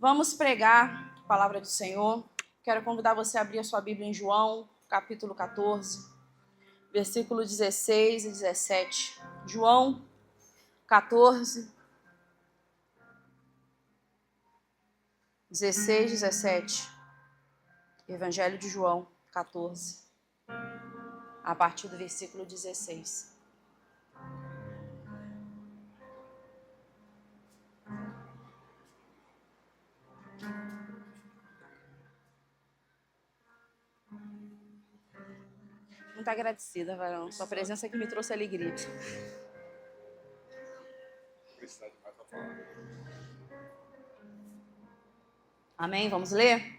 Vamos pregar a palavra do Senhor. Quero convidar você a abrir a sua Bíblia em João, capítulo 14, versículo 16 e 17. João 14, 16 e 17. Evangelho de João 14, a partir do versículo 16. Muito agradecida, varão. Sua presença que me trouxe alegria. Amém? Vamos ler?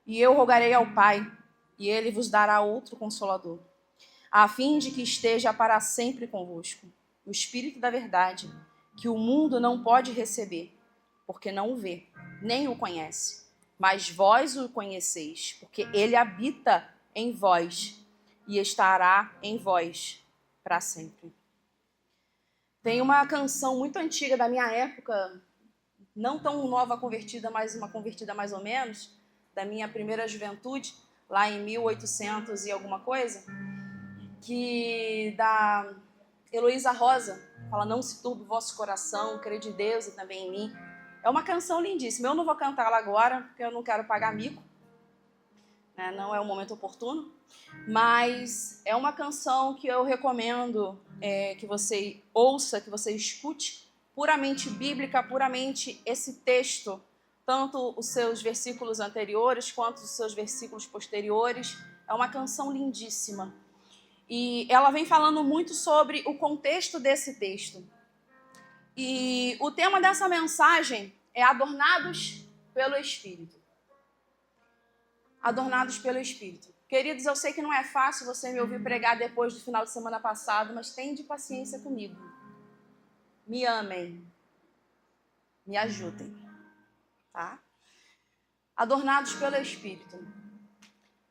E eu rogarei ao Pai, e ele vos dará outro Consolador, a fim de que esteja para sempre convosco, o Espírito da verdade, que o mundo não pode receber, porque não o vê, nem o conhece. Mas vós o conheceis, porque ele habita em vós e estará em vós para sempre. Tem uma canção muito antiga da minha época, não tão nova convertida, mas uma convertida mais ou menos, da minha primeira juventude, lá em 1800 e alguma coisa, que da Heloísa Rosa, fala: não se turbe o vosso coração, crede em Deus e também em mim. É uma canção lindíssima. Eu não vou cantá-la agora, porque eu não quero pagar mico, né? Não é o momento oportuno, mas é uma canção que eu recomendo que você ouça, que você escute, puramente bíblica, puramente esse texto, tanto os seus versículos anteriores quanto os seus versículos posteriores. É uma canção lindíssima. E ela vem falando muito sobre o contexto desse texto. E o tema dessa mensagem é adornados pelo Espírito. Adornados pelo Espírito. Queridos, eu sei que não é fácil você me ouvir pregar depois do final de semana passado, mas tenham paciência comigo. Me amem. Me ajudem. Tá? Adornados pelo Espírito.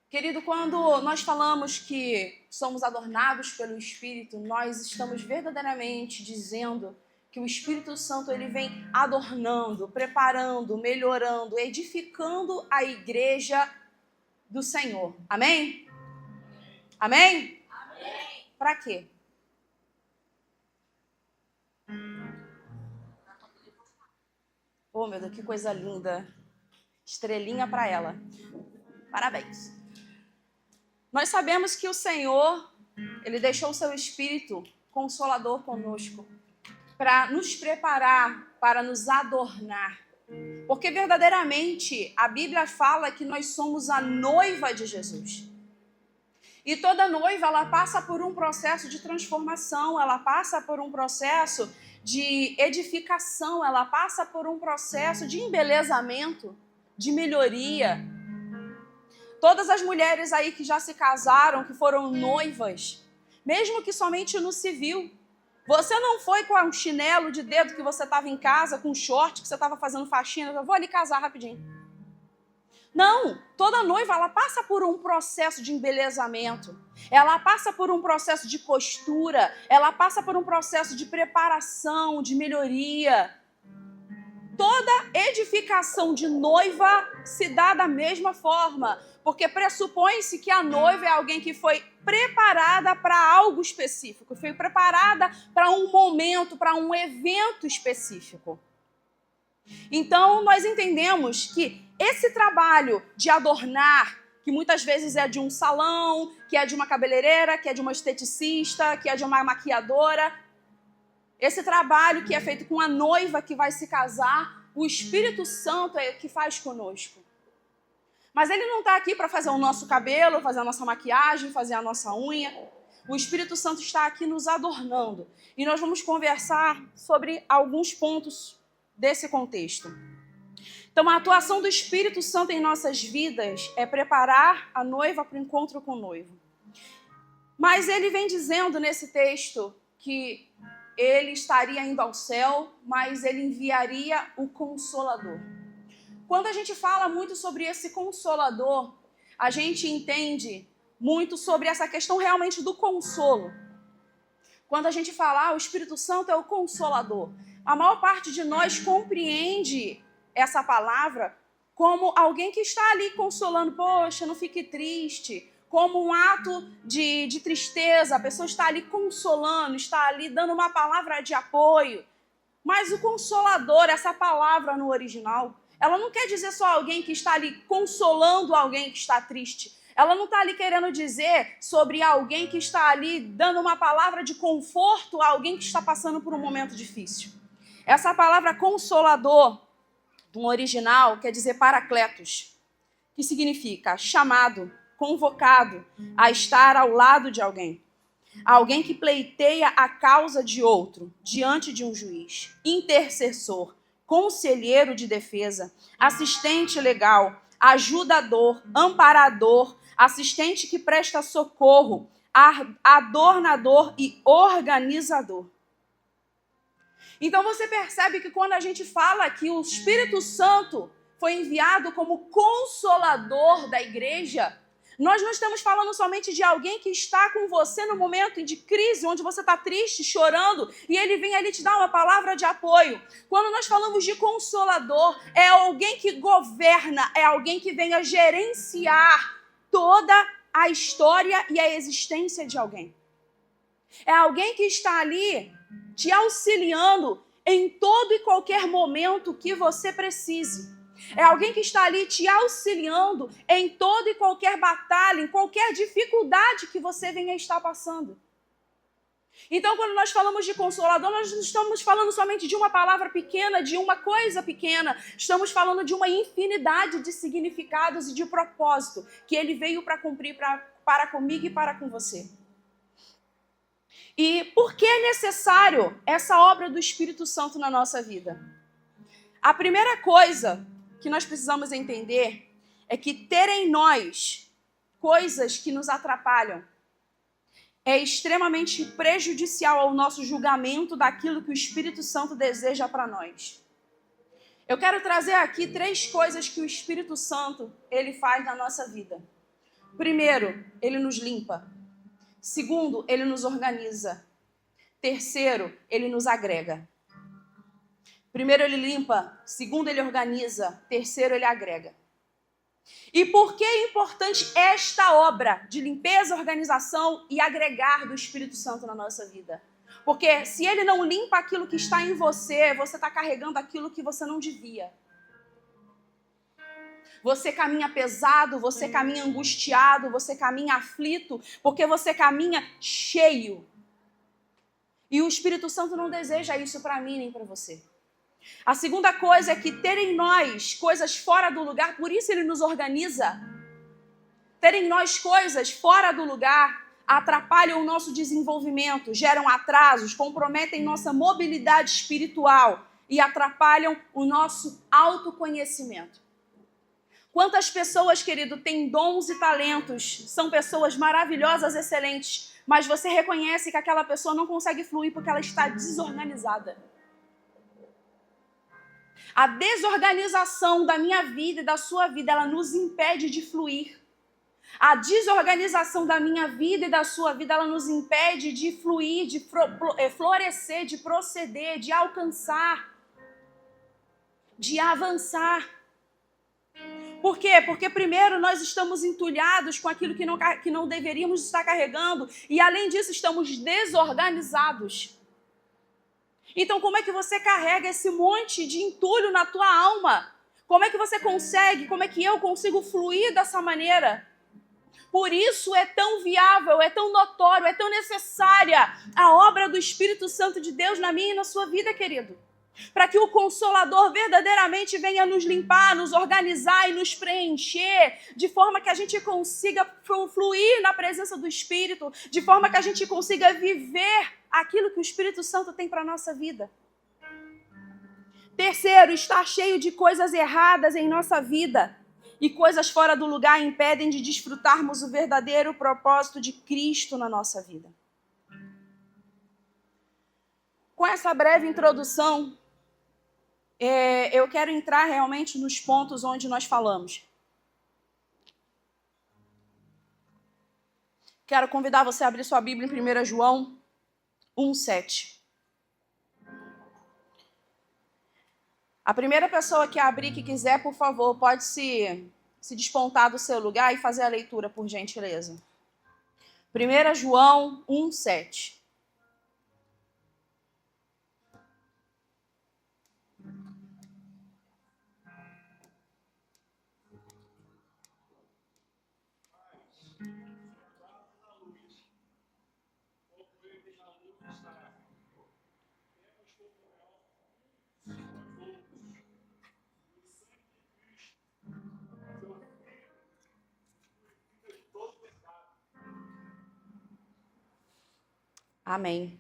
Querido, quando nós falamos que somos adornados pelo Espírito, nós estamos verdadeiramente dizendo que o Espírito Santo ele vem adornando, preparando, melhorando, edificando a igreja do Senhor. Amém? Amém? Amém. Para quê? Oh, meu Deus, que coisa linda. Estrelinha para ela. Parabéns. Nós sabemos que o Senhor, ele deixou o seu Espírito Consolador conosco para nos preparar, para nos adornar. Porque verdadeiramente a Bíblia fala que nós somos a noiva de Jesus. E toda noiva, ela passa por um processo de transformação, ela passa por um processo de edificação, ela passa por um processo de embelezamento, de melhoria. Todas as mulheres aí que já se casaram, que foram noivas, mesmo que somente no civil, você não foi com um chinelo de dedo que você estava em casa, com um short que você estava fazendo faxina, eu vou ali casar rapidinho. Não, toda noiva ela passa por um processo de embelezamento, ela passa por um processo de postura, ela passa por um processo de preparação, de melhoria. Toda edificação de noiva se dá da mesma forma, porque pressupõe-se que a noiva é alguém que foi preparada para algo específico, foi preparada para um momento, para um evento específico. Então, nós entendemos que esse trabalho de adornar, que muitas vezes é de um salão, que é de uma cabeleireira, que é de uma esteticista, que é de uma maquiadora, esse trabalho que é feito com a noiva que vai se casar, o Espírito Santo é que faz conosco. Mas ele não está aqui para fazer o nosso cabelo, fazer a nossa maquiagem, fazer a nossa unha. O Espírito Santo está aqui nos adornando. E nós vamos conversar sobre alguns pontos desse contexto. Então, a atuação do Espírito Santo em nossas vidas é preparar a noiva para o encontro com o noivo. Mas ele vem dizendo nesse texto que ele estaria indo ao céu, mas ele enviaria o Consolador. Quando a gente fala muito sobre esse Consolador, a gente entende muito sobre essa questão realmente do consolo. Quando a gente fala, o Espírito Santo é o Consolador, A maior parte de nós compreende essa palavra como alguém que está ali consolando. Poxa, não fique triste. Como um ato de tristeza. A pessoa está ali consolando, está ali dando uma palavra de apoio. Mas o consolador, essa palavra no original, ela não quer dizer só alguém que está ali consolando alguém que está triste. Ela não está ali querendo dizer sobre alguém que está ali dando uma palavra de conforto a alguém que está passando por um momento difícil. Essa palavra consolador, no original, quer dizer paracletos, que significa chamado, convocado a estar ao lado de alguém. Alguém que pleiteia a causa de outro diante de um juiz. Intercessor, conselheiro de defesa, assistente legal, ajudador, amparador, assistente que presta socorro, adornador e organizador. Então você percebe que quando a gente fala que o Espírito Santo foi enviado como consolador da igreja, nós não estamos falando somente de alguém que está com você no momento de crise, onde você está triste, chorando, e ele vem ali te dar uma palavra de apoio. Quando nós falamos de consolador, é alguém que governa, é alguém que vem a gerenciar toda a história e a existência de alguém. É alguém que está ali te auxiliando em todo e qualquer momento que você precise. É alguém que está ali te auxiliando em toda e qualquer batalha, em qualquer dificuldade que você venha estar passando. Então, quando nós falamos de consolador, nós não estamos falando somente de uma palavra pequena, de uma coisa pequena. Estamos falando de uma infinidade de significados e de propósito que ele veio para cumprir para comigo e para com você. E por que é necessário essa obra do Espírito Santo na nossa vida? A primeira coisa que nós precisamos entender é que ter em nós coisas que nos atrapalham é extremamente prejudicial ao nosso julgamento daquilo que o Espírito Santo deseja para nós. Eu quero trazer aqui 3 coisas que o Espírito Santo ele faz na nossa vida. Primeiro, ele nos limpa. Segundo, ele nos organiza. Terceiro, ele nos agrega. Primeiro, ele limpa. Segundo, ele organiza. Terceiro, ele agrega. E por que é importante esta obra de limpeza, organização e agregar do Espírito Santo na nossa vida? Porque se ele não limpa aquilo que está em você, você está carregando aquilo que você não devia. Você caminha pesado, você caminha angustiado, você caminha aflito, porque você caminha cheio. E o Espírito Santo não deseja isso para mim nem para você. A segunda coisa é que ter em nós coisas fora do lugar, por isso ele nos organiza. Ter em nós coisas fora do lugar atrapalham o nosso desenvolvimento, geram atrasos, comprometem nossa mobilidade espiritual e atrapalham o nosso autoconhecimento. Quantas pessoas, querido, têm dons e talentos, são pessoas maravilhosas, excelentes, mas você reconhece que aquela pessoa não consegue fluir porque ela está desorganizada. A desorganização da minha vida e da sua vida, ela nos impede de fluir. A desorganização da minha vida e da sua vida, ela nos impede de fluir, de florescer, de proceder, de alcançar, de avançar. Por quê? Porque primeiro nós estamos entulhados com aquilo que não deveríamos estar carregando e além disso estamos desorganizados. Então como é que você carrega esse monte de entulho na tua alma? Como é que você consegue, como é que eu consigo fluir dessa maneira? Por isso é tão viável, é tão notório, é tão necessária a obra do Espírito Santo de Deus na minha e na sua vida, querido. Para que o Consolador verdadeiramente venha nos limpar, nos organizar e nos preencher, de forma que a gente consiga fluir na presença do Espírito, de forma que a gente consiga viver aquilo que o Espírito Santo tem para a nossa vida. Terceiro, estar cheio de coisas erradas em nossa vida e coisas fora do lugar impedem de desfrutarmos o verdadeiro propósito de Cristo na nossa vida. Com essa breve introdução, eu quero entrar realmente nos pontos onde nós falamos. Quero convidar você a abrir sua Bíblia em 1 João 1:7. A primeira pessoa que abrir que quiser, por favor, pode se despontar do seu lugar e fazer a leitura, por gentileza. 1 João 1:7. Amém.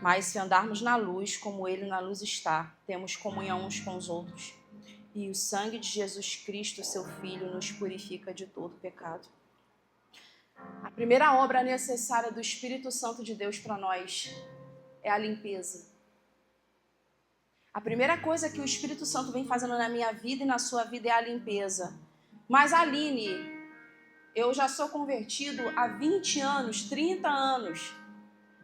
Mas se andarmos na luz, como Ele na luz está, temos comunhão uns com os outros. E o sangue de Jesus Cristo, seu Filho, nos purifica de todo pecado. A primeira obra necessária do Espírito Santo de Deus para nós é a limpeza. A primeira coisa que o Espírito Santo vem fazendo na minha vida e na sua vida é a limpeza. Mas, Aline, eu já sou convertido há 20 anos, 30 anos.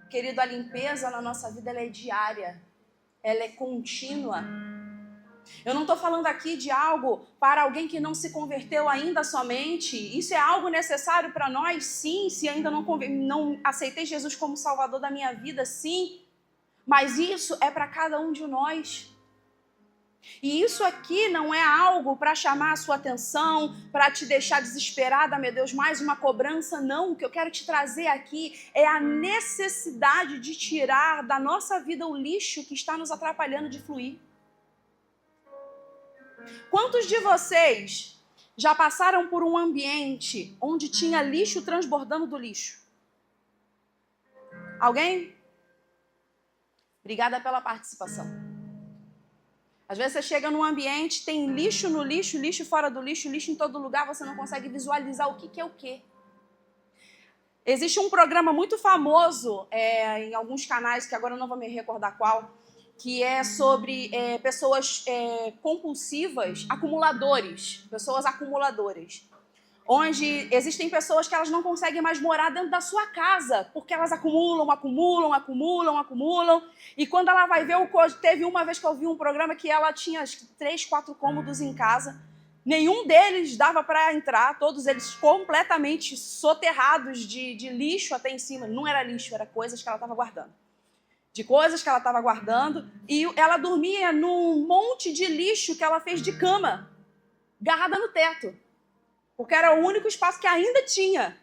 Querido, a limpeza na nossa vida ela é diária, ela é contínua. Eu não estou falando aqui de algo para alguém que não se converteu ainda somente. Isso é algo necessário para nós, sim. Se ainda não aceitei Jesus como Salvador da minha vida, sim. Mas isso é para cada um de nós. E isso aqui não é algo para chamar a sua atenção, para te deixar desesperada, meu Deus, mais uma cobrança, não. O que eu quero te trazer aqui é a necessidade de tirar da nossa vida o lixo que está nos atrapalhando de fluir. Quantos de vocês já passaram por um ambiente onde tinha lixo transbordando do lixo? Alguém? Obrigada pela participação. Às vezes você chega num ambiente, tem lixo no lixo, lixo fora do lixo, lixo em todo lugar, você não consegue visualizar o que é o quê. Existe um programa muito famoso em alguns canais, que agora eu não vou me recordar qual, que é sobre pessoas compulsivas, pessoas acumuladoras. Onde existem pessoas que elas não conseguem mais morar dentro da sua casa, porque elas acumulam. E quando ela vai ver, teve uma vez que eu vi um programa que ela tinha 3, 4 cômodos em casa, nenhum deles dava para entrar, todos eles completamente soterrados de lixo até em cima. Não era lixo, era coisas que ela estava guardando. E ela dormia num monte de lixo que ela fez de cama, agarrada no teto. Porque era o único espaço que ainda tinha.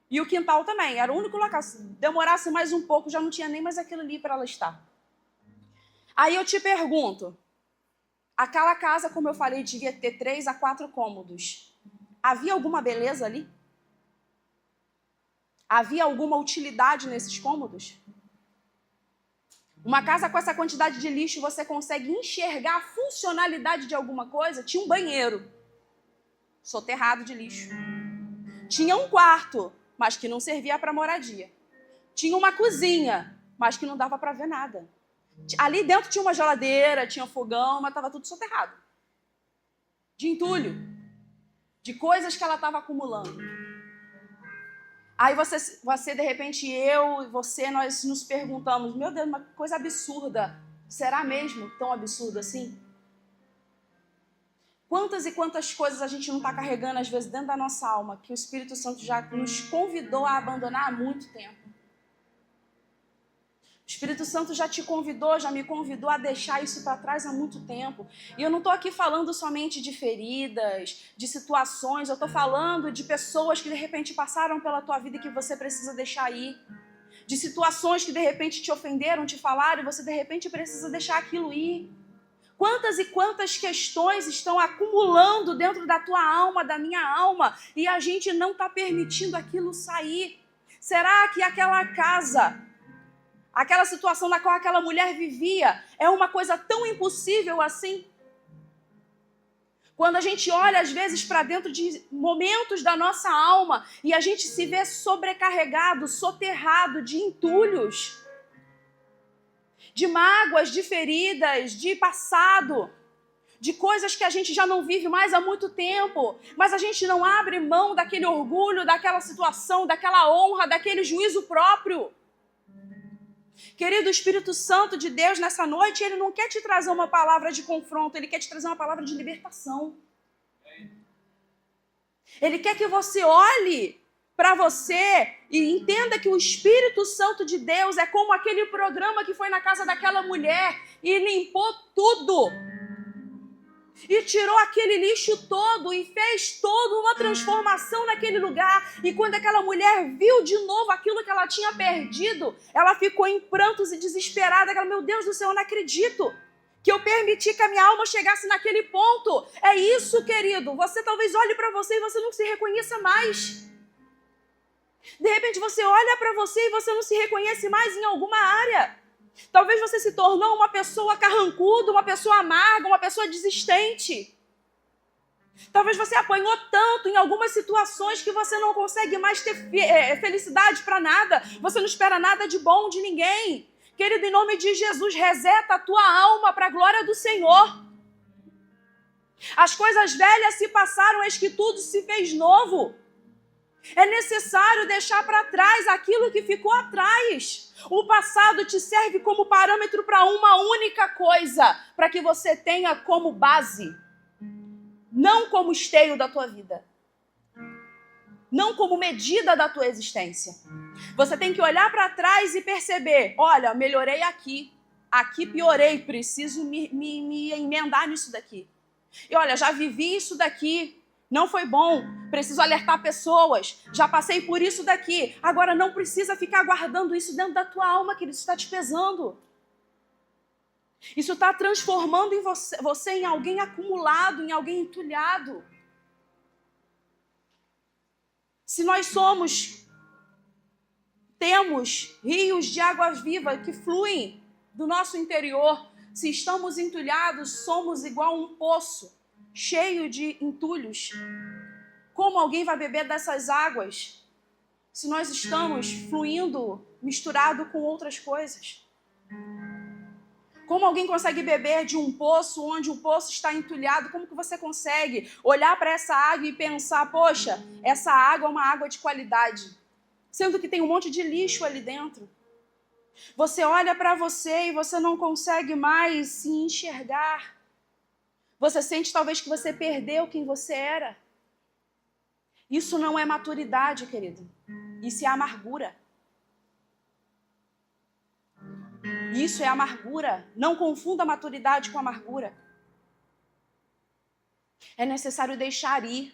E o quintal também. Era o único local. Se demorasse mais um pouco, já não tinha nem mais aquilo ali para ela estar. Aí eu te pergunto. Aquela casa, como eu falei, devia ter 3 a 4 cômodos. Havia alguma beleza ali? Havia alguma utilidade nesses cômodos? Uma casa com essa quantidade de lixo, você consegue enxergar a funcionalidade de alguma coisa? Tinha um banheiro soterrado de lixo. Tinha um quarto, mas que não servia para moradia. Tinha uma cozinha, mas que não dava para ver nada. Ali dentro tinha uma geladeira, tinha fogão, mas estava tudo soterrado. De entulho. De coisas que ela estava acumulando. Aí você, de repente, eu e você, nós nos perguntamos, meu Deus, uma coisa absurda. Será mesmo tão absurdo assim? Quantas e quantas coisas a gente não está carregando, às vezes, dentro da nossa alma, que o Espírito Santo já nos convidou a abandonar há muito tempo. O Espírito Santo já te convidou, já me convidou a deixar isso para trás há muito tempo. E eu não estou aqui falando somente de feridas, de situações, eu estou falando de pessoas que, de repente, passaram pela tua vida e que você precisa deixar ir. De situações que, de repente, te ofenderam, te falaram, e você, de repente, precisa deixar aquilo ir. Quantas e quantas questões estão acumulando dentro da tua alma, da minha alma, e a gente não está permitindo aquilo sair? Será que aquela casa, aquela situação na qual aquela mulher vivia, é uma coisa tão impossível assim? Quando a gente olha, às vezes, para dentro de momentos da nossa alma, e a gente se vê sobrecarregado, soterrado de entulhos, de mágoas, de feridas, de passado, de coisas que a gente já não vive mais há muito tempo, mas a gente não abre mão daquele orgulho, daquela situação, daquela honra, daquele juízo próprio. Querido, o Espírito Santo de Deus nessa noite, ele não quer te trazer uma palavra de confronto, ele quer te trazer uma palavra de libertação. Ele quer que você olhe para você e entenda que o Espírito Santo de Deus é como aquele programa que foi na casa daquela mulher e limpou tudo. E tirou aquele lixo todo e fez toda uma transformação naquele lugar. E quando aquela mulher viu de novo aquilo que ela tinha perdido, ela ficou em prantos e desesperada. Ela, meu Deus do céu, eu não acredito que eu permiti que a minha alma chegasse naquele ponto. É isso, querido. Você talvez olhe para você e você não se reconheça mais. De repente você olha para você e você não se reconhece mais em alguma área. Talvez você se tornou uma pessoa carrancuda, uma pessoa amarga, uma pessoa desistente. Talvez você apanhou tanto em algumas situações que você não consegue mais ter felicidade para nada. Você não espera nada de bom de ninguém. Querido, em nome de Jesus, reseta a tua alma para a glória do Senhor. As coisas velhas se passaram, eis que tudo se fez novo. É necessário deixar para trás aquilo que ficou atrás. O passado te serve como parâmetro para uma única coisa, para que você tenha como base, não como esteio da tua vida, não como medida da tua existência. Você tem que olhar para trás e perceber, olha, melhorei aqui piorei, preciso me emendar nisso daqui. E olha, já vivi isso daqui, não foi bom, preciso alertar pessoas, já passei por isso daqui. Agora não precisa ficar guardando isso dentro da tua alma, querido, isso está te pesando. Isso está transformando em você em alguém acumulado, em alguém entulhado. Se nós temos rios de água viva que fluem do nosso interior, se estamos entulhados, somos igual um poço cheio de entulhos. Como alguém vai beber dessas águas se nós estamos fluindo misturado com outras coisas? Como alguém consegue beber de um poço onde o poço está entulhado? Como que você consegue olhar para essa água e pensar, poxa, essa água é uma água de qualidade, sendo que tem um monte de lixo ali dentro? Você olha para você e você não consegue mais se enxergar. Você sente talvez que você perdeu quem você era. Isso não é maturidade, querido. Isso é amargura. Isso é amargura. Não confunda maturidade com amargura. É necessário deixar ir.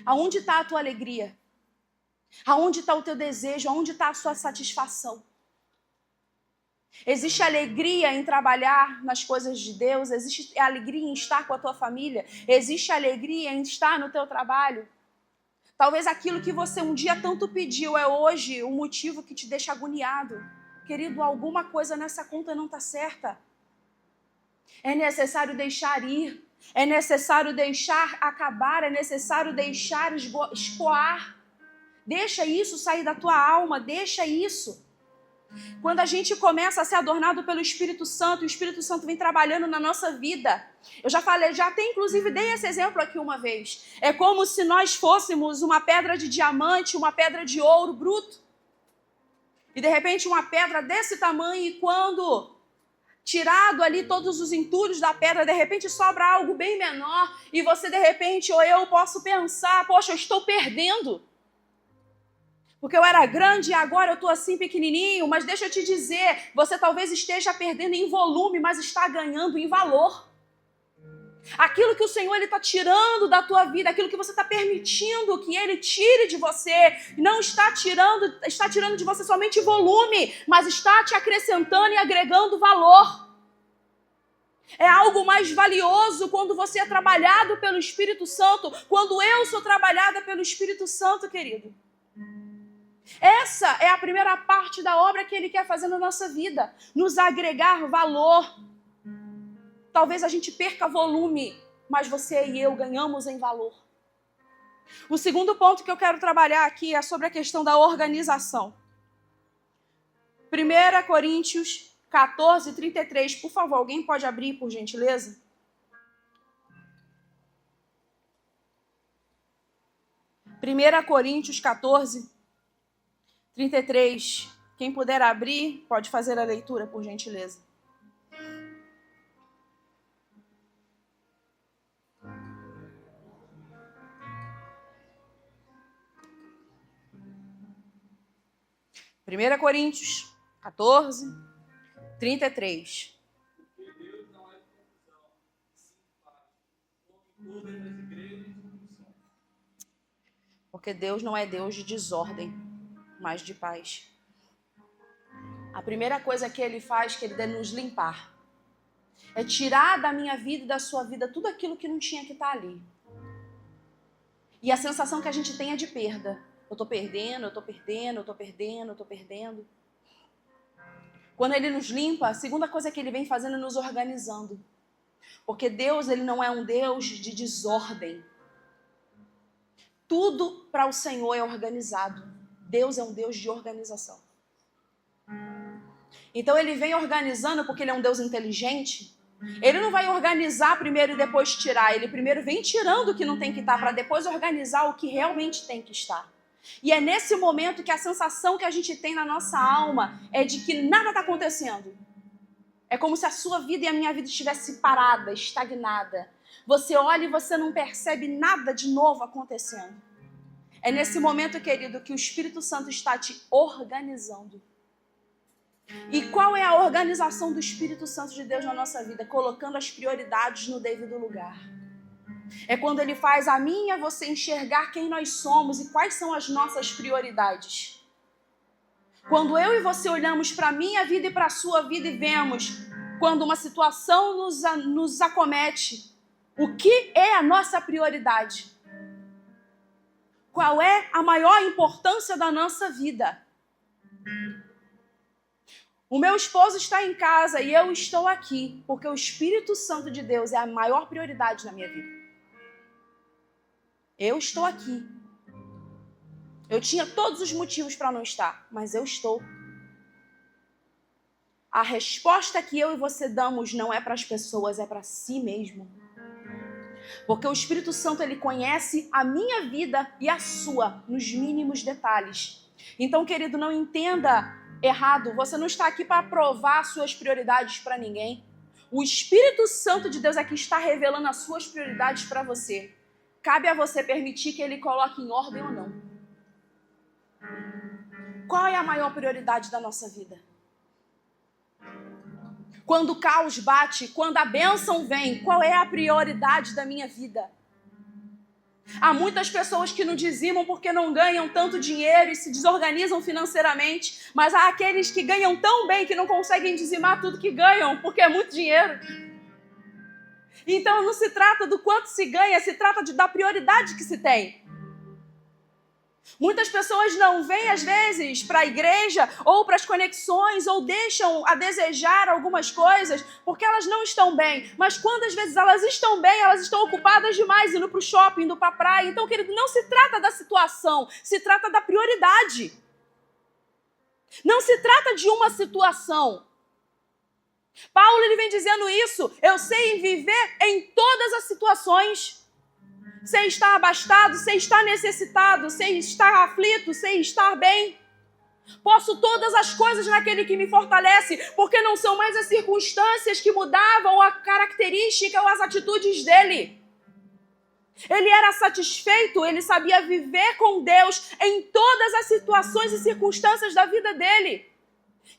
Aonde está a tua alegria? Aonde está o teu desejo? Aonde está a sua satisfação? Existe alegria em trabalhar nas coisas de Deus? Existe alegria em estar com a tua família? Existe alegria em estar no teu trabalho? Talvez aquilo que você um dia tanto pediu é hoje o motivo que te deixa agoniado. Querido, alguma coisa nessa conta não está certa. É necessário deixar ir. É necessário deixar acabar. É necessário deixar escoar. Deixa isso sair da tua alma. Deixa isso. Quando a gente começa a ser adornado pelo Espírito Santo, o Espírito Santo vem trabalhando na nossa vida. Eu já falei, já até inclusive dei esse exemplo aqui uma vez. É como se nós fôssemos uma pedra de diamante, uma pedra de ouro bruto. E de repente uma pedra desse tamanho, e quando tirado ali todos os entulhos da pedra, de repente sobra algo bem menor, e você de repente, ou eu posso pensar, poxa, eu estou perdendo. Porque eu era grande e agora eu estou assim pequenininho, mas deixa eu te dizer, você talvez esteja perdendo em volume, mas está ganhando em valor. Aquilo que o Senhor está tirando da tua vida, aquilo que você está permitindo que Ele tire de você, não está tirando de você somente volume, mas está te acrescentando e agregando valor. É algo mais valioso quando você é trabalhado pelo Espírito Santo, quando eu sou trabalhada pelo Espírito Santo, querido. Essa é a primeira parte da obra que Ele quer fazer na nossa vida, nos agregar valor. Talvez a gente perca volume, mas você e eu ganhamos em valor. O segundo ponto que eu quero trabalhar aqui é sobre a questão da organização. 1 Coríntios 14, 33. Por favor, alguém pode abrir, por gentileza? Primeira Coríntios 14, 33. Quem puder abrir, pode fazer a leitura, por gentileza. Primeira Coríntios 14, 33. Porque Deus não é Deus de desordem, mas de paz. A primeira coisa que Ele faz, querido, é nos limpar. É tirar da minha vida e da sua vida tudo aquilo que não tinha que estar ali. E a sensação que a gente tem é de perda. Eu tô perdendo, eu tô perdendo, eu tô perdendo, eu tô perdendo. Quando Ele nos limpa, a segunda coisa que Ele vem fazendo é nos organizando. Porque Deus, Ele não é um Deus de desordem. Tudo para o Senhor é organizado. Deus é um Deus de organização. Então Ele vem organizando porque Ele é um Deus inteligente. Ele não vai organizar primeiro e depois tirar. Ele primeiro vem tirando o que não tem que estar para depois organizar o que realmente tem que estar. E é nesse momento que a sensação que a gente tem na nossa alma é de que nada está acontecendo. É como se a sua vida e a minha vida estivesse parada, estagnada. Você olha e você não percebe nada de novo acontecendo. É nesse momento, querido, que o Espírito Santo está te organizando. E qual é a organização do Espírito Santo de Deus na nossa vida? Colocando as prioridades no devido lugar. É quando Ele faz a mim e a você enxergar quem nós somos e quais são as nossas prioridades. Quando eu e você olhamos para a minha vida e para a sua vida e vemos quando uma situação nos acomete, o que é a nossa prioridade? Qual é a maior importância da nossa vida? O meu esposo está em casa e eu estou aqui, porque o Espírito Santo de Deus é a maior prioridade na minha vida. Eu estou aqui. Eu tinha todos os motivos para não estar, mas eu estou. A resposta que eu e você damos não é para as pessoas, é para si mesmo. Porque o Espírito Santo, ele conhece a minha vida e a sua nos mínimos detalhes. Então, querido, não entenda errado. Você não está aqui para provar suas prioridades para ninguém. O Espírito Santo de Deus é que está revelando as suas prioridades para você. Cabe a você permitir que ele coloque em ordem ou não. Qual é a maior prioridade da nossa vida? Quando o caos bate, quando a bênção vem, qual é a prioridade da minha vida? Há muitas pessoas que não dizimam porque não ganham tanto dinheiro e se desorganizam financeiramente, mas há aqueles que ganham tão bem que não conseguem dizimar tudo que ganham porque é muito dinheiro. Então não se trata do quanto se ganha, se trata da prioridade que se tem. Muitas pessoas não vêm, às vezes, para a igreja ou para as conexões ou deixam a desejar algumas coisas porque elas não estão bem. Mas quando, às vezes, elas estão bem, elas estão ocupadas demais, indo para o shopping, indo para a praia. Então, querido, não se trata da situação, se trata da prioridade. Não se trata de uma situação. Paulo, ele vem dizendo isso. Eu sei viver em todas as situações. Sem estar abastado, sem estar necessitado, sem estar aflito, sem estar bem. Posso todas as coisas naquele que me fortalece, porque não são mais as circunstâncias que mudavam a característica ou as atitudes dele. Ele era satisfeito, ele sabia viver com Deus em todas as situações e circunstâncias da vida dele.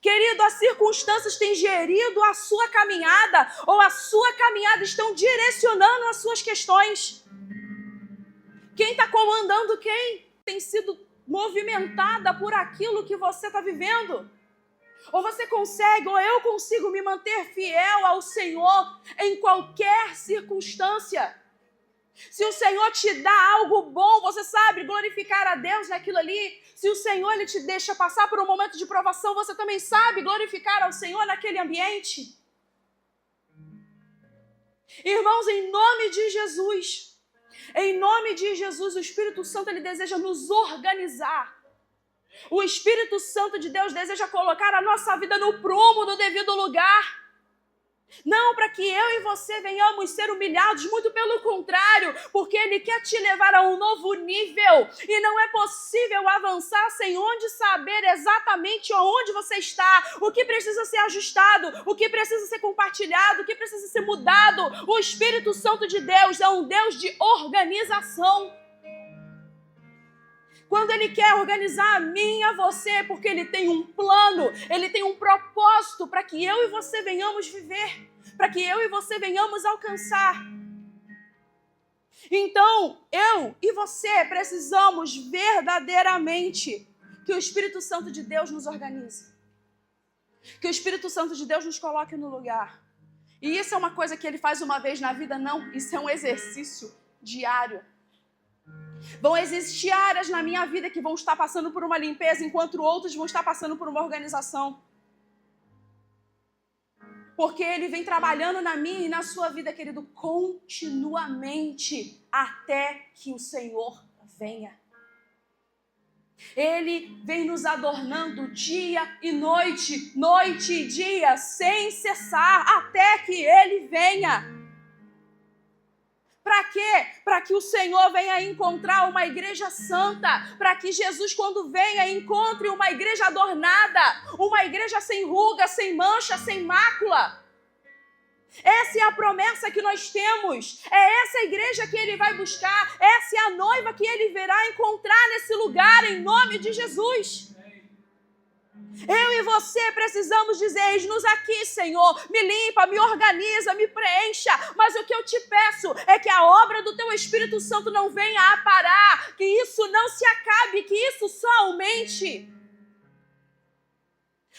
Querido, as circunstâncias têm gerido a sua caminhada, ou a sua caminhada estão direcionando as suas questões. Quem está comandando quem? Tem sido movimentada por aquilo que você está vivendo. Ou você consegue, ou eu consigo me manter fiel ao Senhor em qualquer circunstância. Se o Senhor te dá algo bom, você sabe glorificar a Deus naquilo ali. Se o Senhor ele te deixa passar por um momento de provação, você também sabe glorificar ao Senhor naquele ambiente. Irmãos, em nome de Jesus... Em nome de Jesus, o Espírito Santo ele deseja nos organizar. O Espírito Santo de Deus deseja colocar a nossa vida no prumo, no devido lugar. Não para que eu e você venhamos ser humilhados, muito pelo contrário, porque Ele quer te levar a um novo nível. E não é possível avançar sem onde saber exatamente onde você está, o que precisa ser ajustado, o que precisa ser compartilhado, o que precisa ser mudado. O Espírito Santo de Deus é um Deus de organização. Quando Ele quer organizar a mim e a você, porque Ele tem um plano, Ele tem um propósito para que eu e você venhamos viver, para que eu e você venhamos alcançar. Então, eu e você precisamos verdadeiramente que o Espírito Santo de Deus nos organize, que o Espírito Santo de Deus nos coloque no lugar. E isso é uma coisa que Ele faz uma vez na vida? Não, isso é um exercício diário. Vão existir áreas na minha vida que vão estar passando por uma limpeza, enquanto outras vão estar passando por uma organização. Porque Ele vem trabalhando na minha e na sua vida, querido, continuamente, até que o Senhor venha. Ele vem nos adornando dia e noite, noite e dia, sem cessar, até que Ele venha. Para quê? Para que o Senhor venha encontrar uma igreja santa, para que Jesus, quando venha, encontre uma igreja adornada, uma igreja sem ruga, sem mancha, sem mácula. Essa é a promessa que nós temos, é essa a igreja que Ele vai buscar, essa é a noiva que Ele virá encontrar nesse lugar, em nome de Jesus. Eu e você precisamos dizer: eis-nos aqui, Senhor, me limpa, me organiza, me preencha, mas o que eu te peço é que a obra do Teu Espírito Santo não venha a parar, que isso não se acabe, que isso só aumente.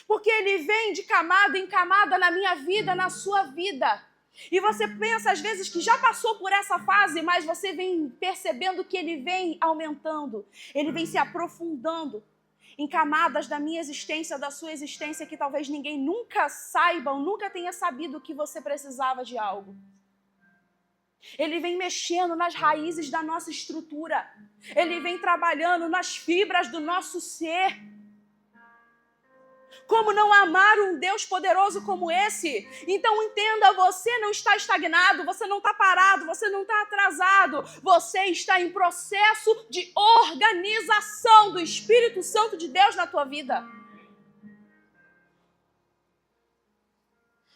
Porque Ele vem de camada em camada na minha vida, na sua vida. E você pensa às vezes que já passou por essa fase, mas você vem percebendo que Ele vem aumentando, Ele vem se aprofundando em camadas da minha existência, da sua existência, que talvez ninguém nunca saiba ou nunca tenha sabido que você precisava de algo. Ele vem mexendo nas raízes da nossa estrutura. Ele vem trabalhando nas fibras do nosso ser. Como não amar um Deus poderoso como esse? Então entenda, você não está estagnado, você não está parado, você não está atrasado. Você está em processo de organização do Espírito Santo de Deus na tua vida.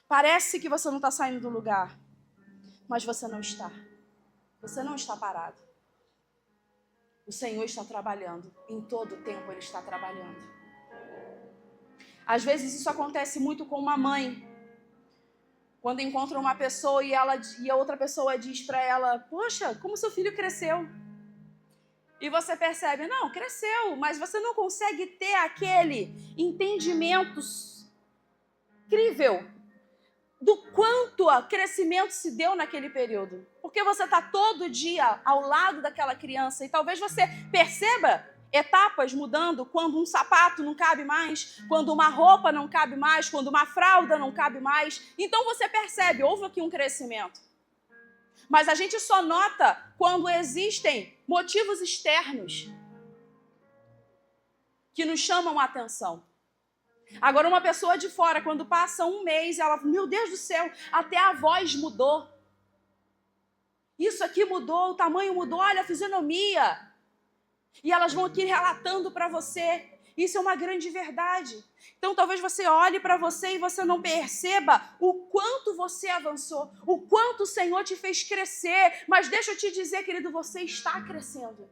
Parece que você não está saindo do lugar, mas você não está. Você não está parado. O Senhor está trabalhando. Em todo o tempo Ele está trabalhando. Às vezes isso acontece muito com uma mãe. Quando encontra uma pessoa e a outra pessoa diz para ela: poxa, como seu filho cresceu. E você percebe: não, cresceu, mas você não consegue ter aquele entendimento incrível do quanto o crescimento se deu naquele período. Porque você está todo dia ao lado daquela criança e talvez você perceba etapas mudando, quando um sapato não cabe mais, quando uma roupa não cabe mais, quando uma fralda não cabe mais. Então você percebe, houve aqui um crescimento. Mas a gente só nota quando existem motivos externos que nos chamam a atenção. Agora, uma pessoa de fora, quando passa um mês, ela, meu Deus do céu, até a voz mudou. Isso aqui mudou, o tamanho mudou, olha a fisionomia. E elas vão aqui relatando para você. Isso é uma grande verdade. Então, talvez você olhe para você e você não perceba o quanto você avançou, o quanto o Senhor te fez crescer. Mas deixa eu te dizer, querido, você está crescendo.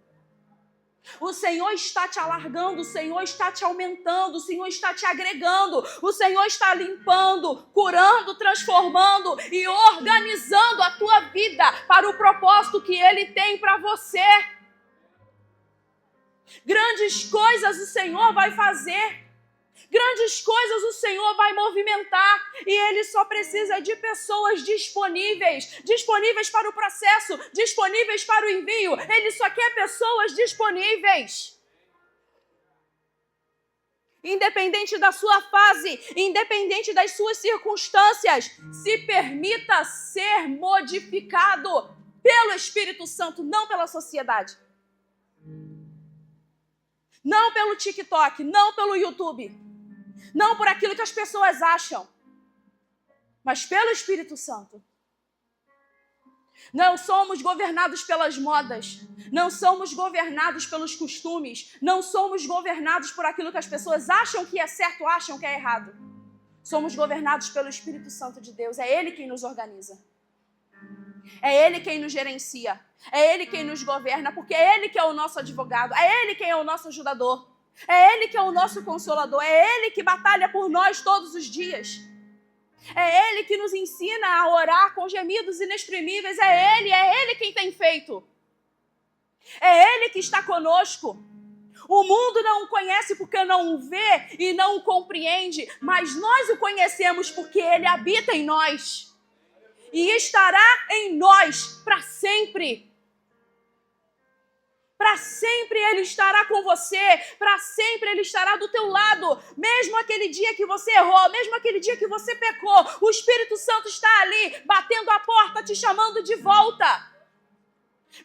O Senhor está te alargando, o Senhor está te aumentando, o Senhor está te agregando, o Senhor está limpando, curando, transformando e organizando a tua vida para o propósito que Ele tem para você. Grandes coisas o Senhor vai fazer, grandes coisas o Senhor vai movimentar e Ele só precisa de pessoas disponíveis para o processo, disponíveis para o envio. Ele só quer pessoas disponíveis. Independente da sua fase, independente das suas circunstâncias, se permita ser modificado pelo Espírito Santo, não pela sociedade. Não pelo TikTok, não pelo YouTube, não por aquilo que as pessoas acham, mas pelo Espírito Santo. Não somos governados pelas modas, não somos governados pelos costumes, não somos governados por aquilo que as pessoas acham que é certo, acham que é errado. Somos governados pelo Espírito Santo de Deus, é Ele quem nos organiza. É Ele quem nos gerencia, é Ele quem nos governa, porque é Ele que é o nosso advogado, é Ele quem é o nosso ajudador, é Ele que é o nosso consolador, é Ele que batalha por nós todos os dias. É Ele que nos ensina a orar com gemidos inexprimíveis. É Ele quem tem feito. É Ele que está conosco. O mundo não o conhece porque não o vê e não o compreende, mas nós o conhecemos porque Ele habita em nós. E estará em nós para sempre. Para sempre Ele estará com você, para sempre Ele estará do teu lado. Mesmo aquele dia que você errou, mesmo aquele dia que você pecou, o Espírito Santo está ali, batendo a porta, te chamando de volta.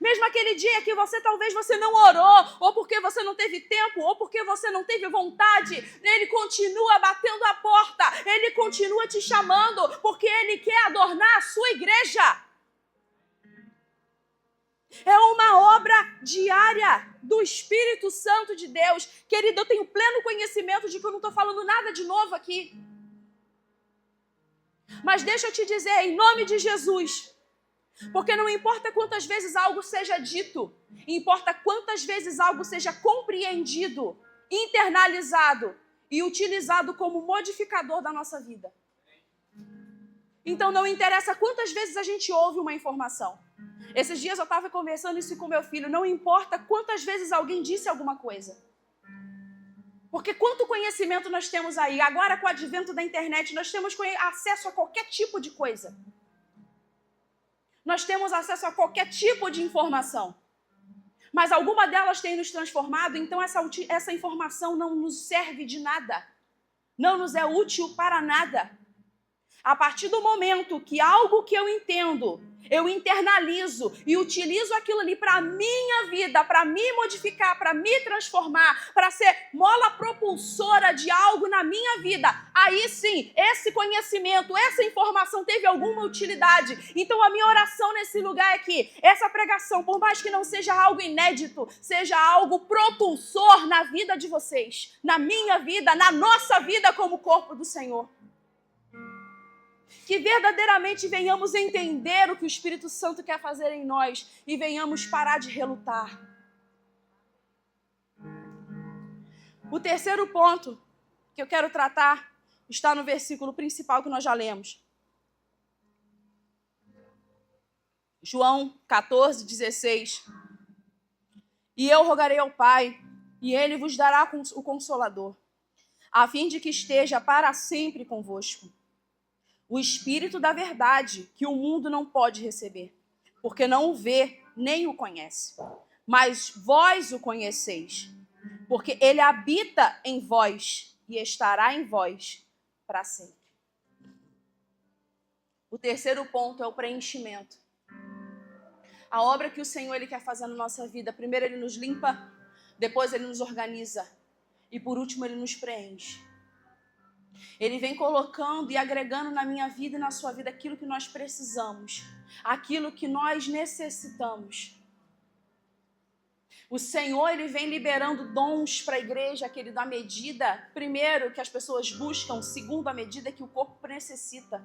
Mesmo aquele dia que talvez você não orou, ou porque você não teve tempo, ou porque você não teve vontade, Ele continua batendo a porta, Ele continua te chamando, porque Ele quer adornar a sua igreja. É uma obra diária do Espírito Santo de Deus. Querido, eu tenho pleno conhecimento de que eu não estou falando nada de novo aqui. Mas deixa eu te dizer, em nome de Jesus, porque não importa quantas vezes algo seja dito, importa quantas vezes algo seja compreendido, internalizado e utilizado como modificador da nossa vida. Então não interessa quantas vezes a gente ouve uma informação. Esses dias eu estava conversando isso com meu filho. Não importa quantas vezes alguém disse alguma coisa. Porque quanto conhecimento nós temos aí. Agora, com o advento da internet, nós temos acesso a qualquer tipo de coisa. Nós temos acesso a qualquer tipo de informação. Mas alguma delas tem nos transformado, então essa informação não nos serve de nada. Não nos é útil para nada. A partir do momento que algo que eu entendo, eu internalizo e utilizo aquilo ali para a minha vida, para me modificar, para me transformar, para ser mola propulsora de algo na minha vida, aí sim, esse conhecimento, essa informação teve alguma utilidade. Então a minha oração nesse lugar é que essa pregação, por mais que não seja algo inédito, seja algo propulsor na vida de vocês, na minha vida, na nossa vida como corpo do Senhor. Que verdadeiramente venhamos entender o que o Espírito Santo quer fazer em nós e venhamos parar de relutar. O terceiro ponto que eu quero tratar está no versículo principal que nós já lemos. João 14, 16. E eu rogarei ao Pai, e Ele vos dará o Consolador, a fim de que esteja para sempre convosco. O Espírito da verdade, que o mundo não pode receber, porque não o vê nem o conhece. Mas vós o conheceis, porque ele habita em vós e estará em vós para sempre. O terceiro ponto é o preenchimento. A obra que o Senhor ele quer fazer na nossa vida, primeiro Ele nos limpa, depois Ele nos organiza e por último Ele nos preenche. Ele vem colocando e agregando na minha vida e na sua vida aquilo que nós precisamos, aquilo que nós necessitamos. O Senhor, Ele vem liberando dons para a igreja, querido, à medida, primeiro, que as pessoas buscam, segundo, a medida que o corpo necessita.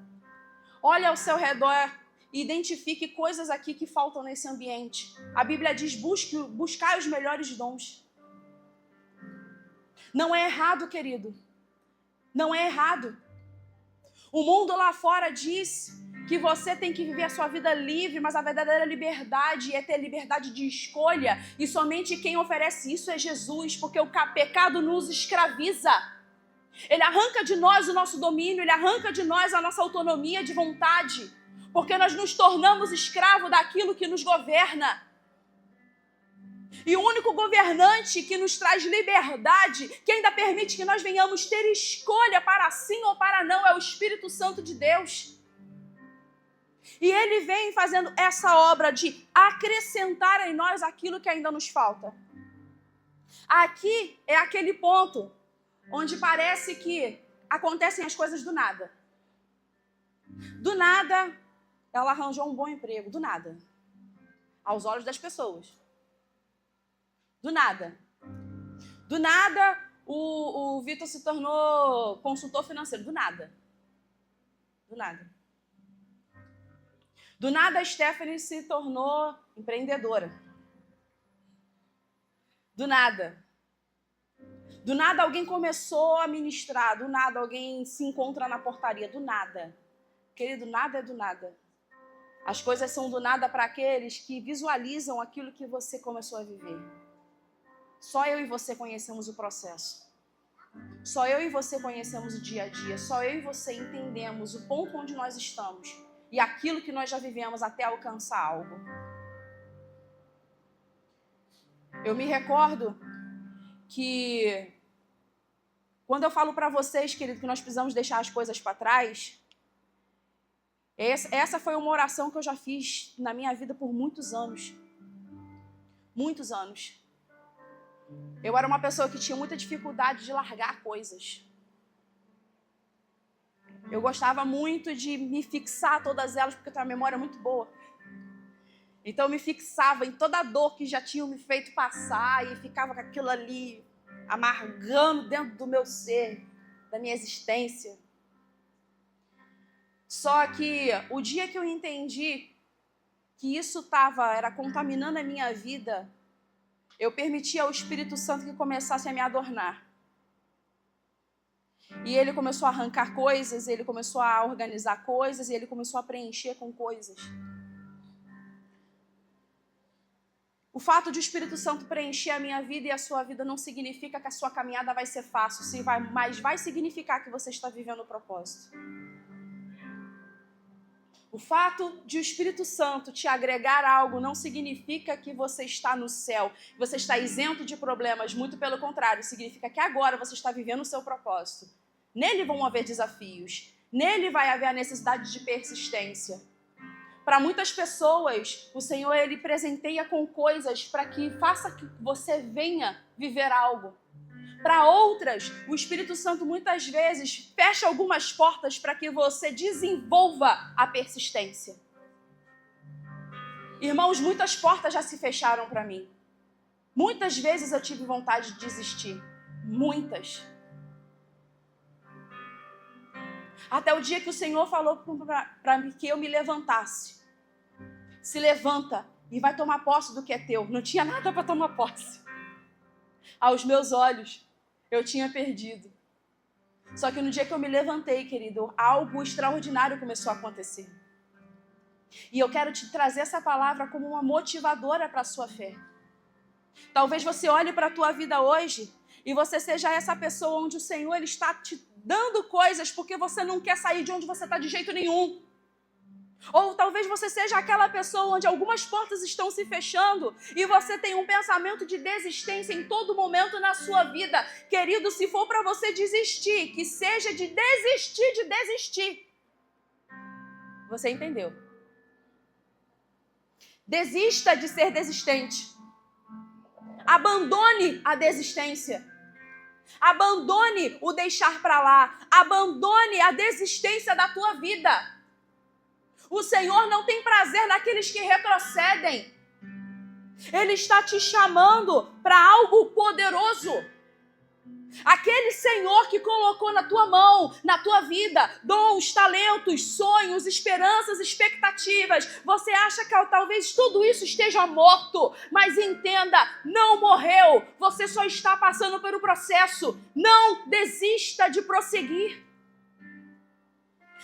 Olha ao seu redor e identifique coisas aqui que faltam nesse ambiente. A Bíblia diz, buscai os melhores dons. Não é errado, querido. Não é errado. O mundo lá fora diz que você tem que viver a sua vida livre, mas a verdadeira liberdade é ter liberdade de escolha, e somente quem oferece isso é Jesus, porque o pecado nos escraviza. Ele arranca de nós o nosso domínio, ele arranca de nós a nossa autonomia de vontade, porque nós nos tornamos escravos daquilo que nos governa. E o único governante que nos traz liberdade, que ainda permite que nós venhamos ter escolha para sim ou para não, é o Espírito Santo de Deus. E Ele vem fazendo essa obra de acrescentar em nós aquilo que ainda nos falta. Aqui é aquele ponto onde parece que acontecem as coisas do nada. Do nada, ela arranjou um bom emprego. Do nada. Aos olhos das pessoas. Do nada. Do nada, o Vitor se tornou consultor financeiro. Do nada. Do nada. Do nada, a Stephanie se tornou empreendedora. Do nada. Do nada, alguém começou a ministrar. Do nada, alguém se encontra na portaria. Do nada. Querido, nada é do nada. As coisas são do nada para aqueles que visualizam aquilo que você começou a viver. Só eu e você conhecemos o processo. Só eu e você conhecemos o dia a dia. Só eu e você entendemos o ponto onde nós estamos e aquilo que nós já vivemos até alcançar algo. Eu me recordo que quando eu falo para vocês, querido, que nós precisamos deixar as coisas para trás, essa foi uma oração que eu já fiz na minha vida por muitos anos. Muitos anos. Eu era uma pessoa que tinha muita dificuldade de largar coisas. Eu gostava muito de me fixar todas elas, porque eu tenho uma memória muito boa. Então eu me fixava em toda a dor que já tinham me feito passar e ficava com aquilo ali amargando dentro do meu ser, da minha existência. Só que o dia que eu entendi que isso era contaminando a minha vida, eu permiti ao Espírito Santo que começasse a me adornar. E ele começou a arrancar coisas, ele começou a organizar coisas, e ele começou a preencher com coisas. O fato de o Espírito Santo preencher a minha vida e a sua vida não significa que a sua caminhada vai ser fácil, mas vai significar que você está vivendo o propósito. O fato de o Espírito Santo te agregar algo não significa que você está no céu, que você está isento de problemas, muito pelo contrário, significa que agora você está vivendo o seu propósito. Nele vão haver desafios, nele vai haver a necessidade de persistência. Para muitas pessoas, o Senhor ele presenteia com coisas para que faça que você venha viver algo. Para outras, o Espírito Santo muitas vezes fecha algumas portas para que você desenvolva a persistência. Irmãos, muitas portas já se fecharam para mim. Muitas vezes eu tive vontade de desistir. Muitas. Até o dia que o Senhor falou para mim que eu me levantasse. Se levanta e vai tomar posse do que é teu. Não tinha nada para tomar posse. Aos meus olhos, eu tinha perdido. Só que no dia que eu me levantei, querido, algo extraordinário começou a acontecer. E eu quero te trazer essa palavra como uma motivadora para a sua fé. Talvez você olhe para a tua vida hoje e você seja essa pessoa onde o Senhor ele está te dando coisas porque você não quer sair de onde você está de jeito nenhum. Ou talvez você seja aquela pessoa onde algumas portas estão se fechando e você tem um pensamento de desistência em todo momento na sua vida. Querido, se for para você desistir, que seja de desistir. Você entendeu? Desista de ser desistente. Abandone a desistência. Abandone o deixar para lá. Abandone a desistência da tua vida. O Senhor não tem prazer naqueles que retrocedem. Ele está te chamando para algo poderoso. Aquele Senhor que colocou na tua mão, na tua vida, dons, talentos, sonhos, esperanças, expectativas. Você acha que talvez tudo isso esteja morto, mas entenda, não morreu. Você só está passando pelo processo. Não desista de prosseguir.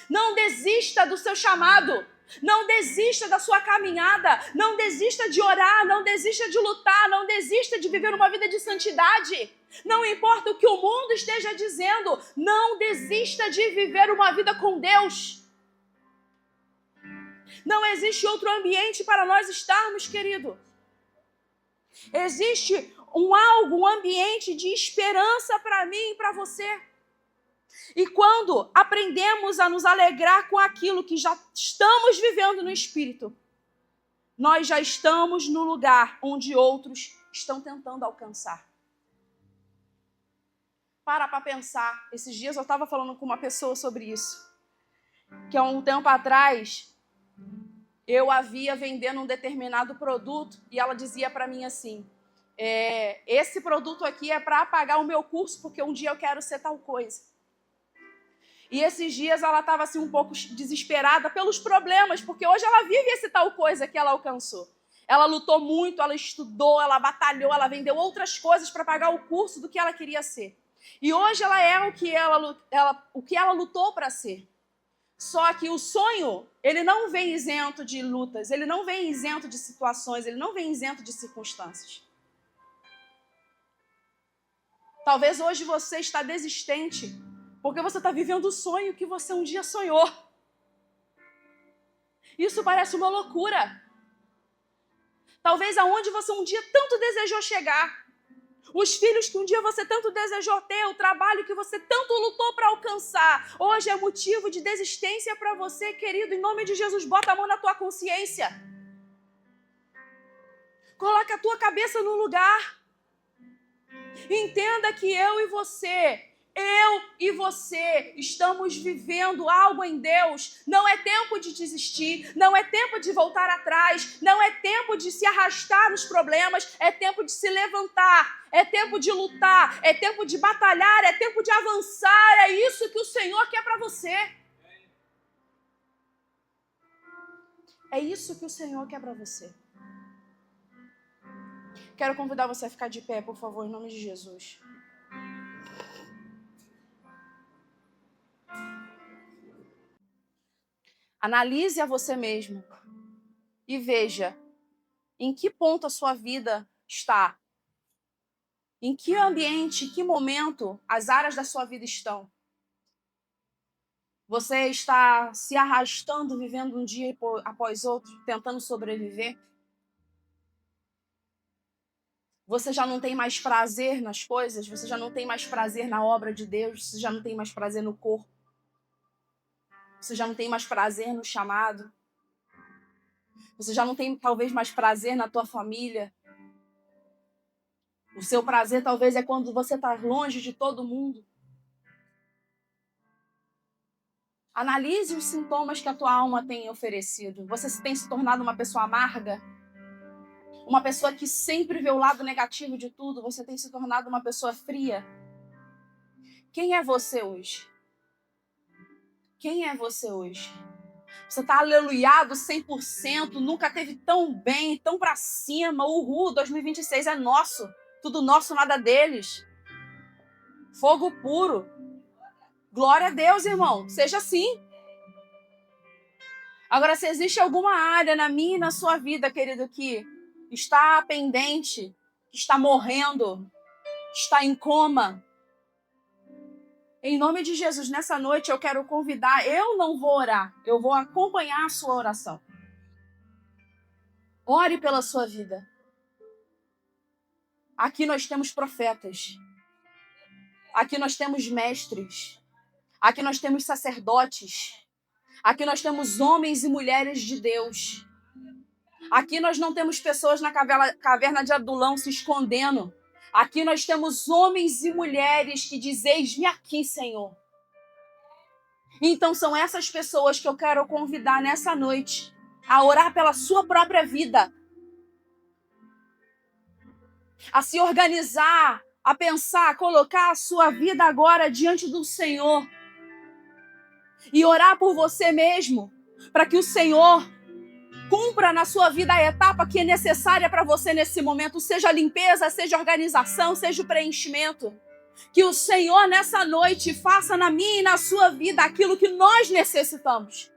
Não desista do seu chamado. Não desista da sua caminhada. Não desista de orar. Não desista de lutar. Não desista de viver uma vida de santidade. Não importa o que o mundo esteja dizendo. Não desista de viver uma vida com Deus. Não existe outro ambiente para nós estarmos, querido. Existe um ambiente de esperança para mim e para você. E quando aprendemos a nos alegrar com aquilo que já estamos vivendo no Espírito, nós já estamos no lugar onde outros estão tentando alcançar. Para pensar. Esses dias eu estava falando com uma pessoa sobre isso. que há um tempo atrás eu havia vendendo um determinado produto e ela dizia para mim assim, esse produto aqui é para pagar o meu curso, porque um dia eu quero ser tal coisa. E esses dias ela estava assim um pouco desesperada pelos problemas, porque hoje ela vive esse tal coisa que ela alcançou. Ela lutou muito, ela estudou, ela batalhou, ela vendeu outras coisas para pagar o curso do que ela queria ser. E hoje ela é o que ela lutou para ser. Só que o sonho, ele não vem isento de lutas, ele não vem isento de situações, ele não vem isento de circunstâncias. Talvez hoje você está desistente, porque você está vivendo o sonho que você um dia sonhou. Isso parece uma loucura. Talvez aonde você um dia tanto desejou chegar, os filhos que um dia você tanto desejou ter, o trabalho que você tanto lutou para alcançar, hoje é motivo de desistência para você, querido. Em nome de Jesus, bota a mão na tua consciência. Coloca a tua cabeça no lugar. Entenda que eu e você estamos vivendo algo em Deus. Não é tempo de desistir, não é tempo de voltar atrás, não é tempo de se arrastar nos problemas, é tempo de se levantar, é tempo de lutar, é tempo de batalhar, é tempo de avançar. É isso que o Senhor quer para você. É isso que o Senhor quer para você. Quero convidar você a ficar de pé, por favor, em nome de Jesus. Analise a você mesmo e veja em que ponto a sua vida está. Em que ambiente, em que momento as áreas da sua vida estão. Você está se arrastando, vivendo um dia após outro, tentando sobreviver? Você já não tem mais prazer nas coisas? Você já não tem mais prazer na obra de Deus? Você já não tem mais prazer no corpo? Você já não tem mais prazer no chamado? Você já não tem, talvez, mais prazer na tua família? O seu prazer, talvez, é quando você está longe de todo mundo. Analise os sintomas que a tua alma tem oferecido. Você tem se tornado uma pessoa amarga? Uma pessoa que sempre vê o lado negativo de tudo? Você tem se tornado uma pessoa fria? Quem é você hoje? Quem é você hoje? Você está aleluiado 100%, nunca teve tão bem, tão pra cima. Uhul, 2026 é nosso. Tudo nosso, nada deles. Fogo puro. Glória a Deus, irmão. Seja assim. Agora, se existe alguma área na minha e na sua vida, querido, que está pendente, que está morrendo, está em coma, em nome de Jesus, nessa noite eu quero convidar, eu não vou orar, eu vou acompanhar a sua oração. Ore pela sua vida. Aqui nós temos profetas. Aqui nós temos mestres. Aqui nós temos sacerdotes. Aqui nós temos homens e mulheres de Deus. Aqui nós não temos pessoas na caverna de Adulão se escondendo. Aqui nós temos homens e mulheres que dizem: eis-me aqui, Senhor. Então são essas pessoas que eu quero convidar nessa noite a orar pela sua própria vida. A se organizar, a pensar, a colocar a sua vida agora diante do Senhor. E orar por você mesmo, para que o Senhor cumpra na sua vida a etapa que é necessária para você nesse momento, seja a limpeza, seja a organização, seja o preenchimento. Que o Senhor nessa noite faça na minha e na sua vida aquilo que nós necessitamos.